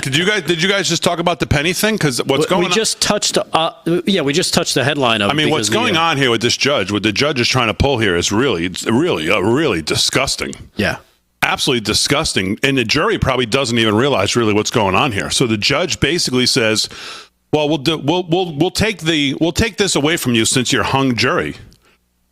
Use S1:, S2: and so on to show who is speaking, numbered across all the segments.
S1: Did you guys just talk about the penny thing? Because what's going on?
S2: We just touched the headline of it.
S1: I mean, what's going on here with this judge, what the judge is trying to pull here is really disgusting.
S2: Yeah.
S1: Absolutely disgusting. And the jury probably doesn't even realize really what's going on here. So the judge basically says, well, we'll take this away from you since you're hung jury.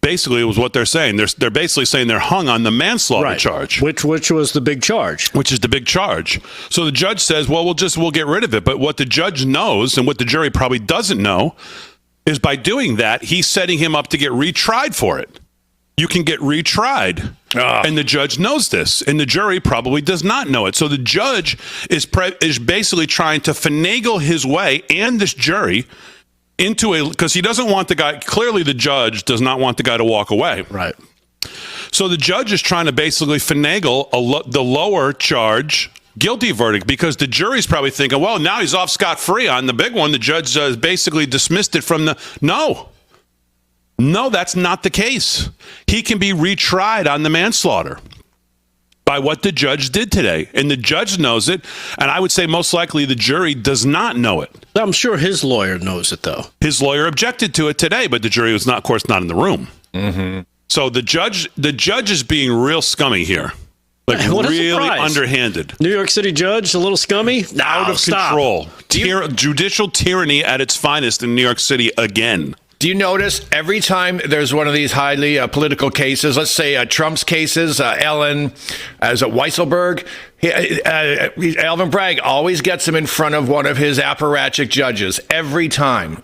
S1: Basically, it was what they're saying. They're basically saying they're hung on the manslaughter charge,
S2: which was the big charge.
S1: Which is the big charge. So the judge says, well, we'll get rid of it. But what the judge knows and what the jury probably doesn't know is by doing that, he's setting him up to get retried for it. You can get retried. And the judge knows this, and the jury probably does not know it. So the judge is basically trying to finagle his way and this jury into because he doesn't want the guy. Clearly, the judge does not want the guy to walk away.
S2: Right.
S1: So the judge is trying to basically finagle the lower charge guilty verdict because the jury's probably thinking, well, now he's off scot-free on the big one. The judge basically dismissed it from the No, that's not the case. He can be retried on the manslaughter by what the judge did today. And the judge knows it. And I would say most likely the jury does not know it.
S2: I'm sure his lawyer knows it, though.
S1: His lawyer objected to it today, but the jury was not, of course, not in the room.
S2: Mm-hmm.
S1: So the judge is being real scummy here. Like really underhanded.
S2: New York City judge, a little scummy?
S1: Out of control. Judicial tyranny at its finest in New York City again.
S3: Do you notice every time there's one of these highly political cases, let's say Trump's cases, Ellen, as a Weisselberg, Alvin Bragg always gets him in front of one of his apparatchik judges every time.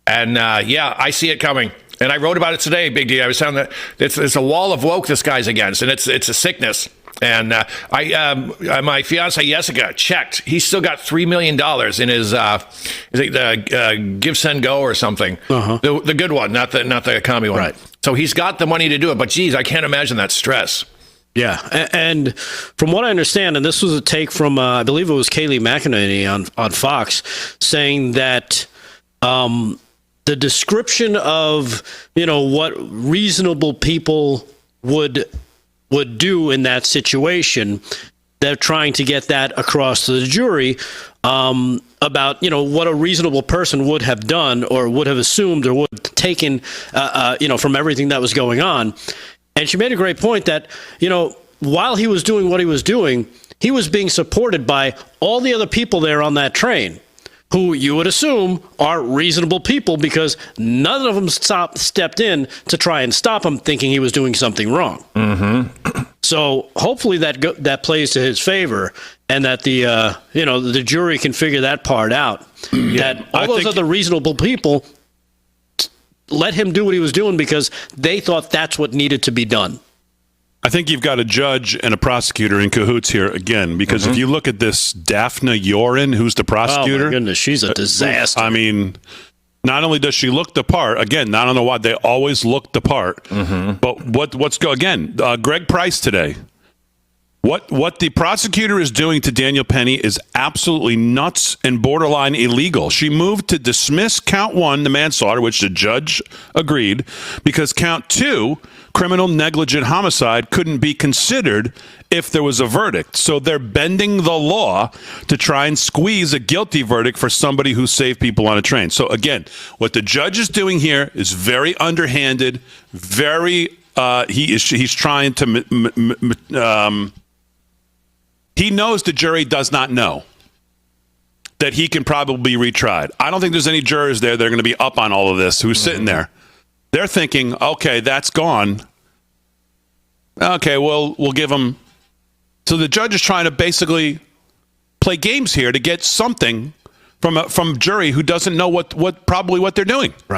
S3: And I see it coming. And I wrote about it today, Big D. I was telling that it's a wall of woke this guy's against, and it's a sickness. And my fiance Jessica checked. He's still got $3 million in his Give, Send, Go or something. Uh-huh. The good one, not the commie one. Right. So he's got the money to do it. But geez, I can't imagine that stress.
S2: Yeah, and from what I understand, and this was a take from I believe it was Kayleigh McEnany on Fox, saying that the description of what reasonable people would do in that situation, they're trying to get that across to the jury about what a reasonable person would have done or would have assumed or would have taken from everything that was going on. And she made a great point that while he was doing what he was doing, he was being supported by all the other people there on that train, who you would assume are reasonable people because none of them stepped in to try and stop him, thinking he was doing something wrong.
S3: Mm-hmm.
S2: So hopefully that plays to his favor, and that the jury can figure that part out. Yeah, that all those other reasonable people let him do what he was doing because they thought that's what needed to be done.
S1: I think you've got a judge and a prosecutor in cahoots here again, because if you look at this Daphne Yorin, who's the prosecutor.
S2: Oh, my goodness, she's a disaster.
S1: I mean, not only does she look the part, again, I don't know why they always look the part, but Greg Price today. What the prosecutor is doing to Daniel Penny is absolutely nuts and borderline illegal. She moved to dismiss count 1, the manslaughter, which the judge agreed, because count 2, criminal negligent homicide, couldn't be considered if there was a verdict. So they're bending the law to try and squeeze a guilty verdict for somebody who saved people on a train. So again, what the judge is doing here is very underhanded, very he's trying to he knows the jury does not know that he can probably be retried. I don't think there's any jurors there that are going to be up on all of this who's sitting there. They're thinking, okay, that's gone. Okay, well, we'll give him. So the judge is trying to basically play games here to get something from a jury who doesn't know what they're doing.
S2: Right.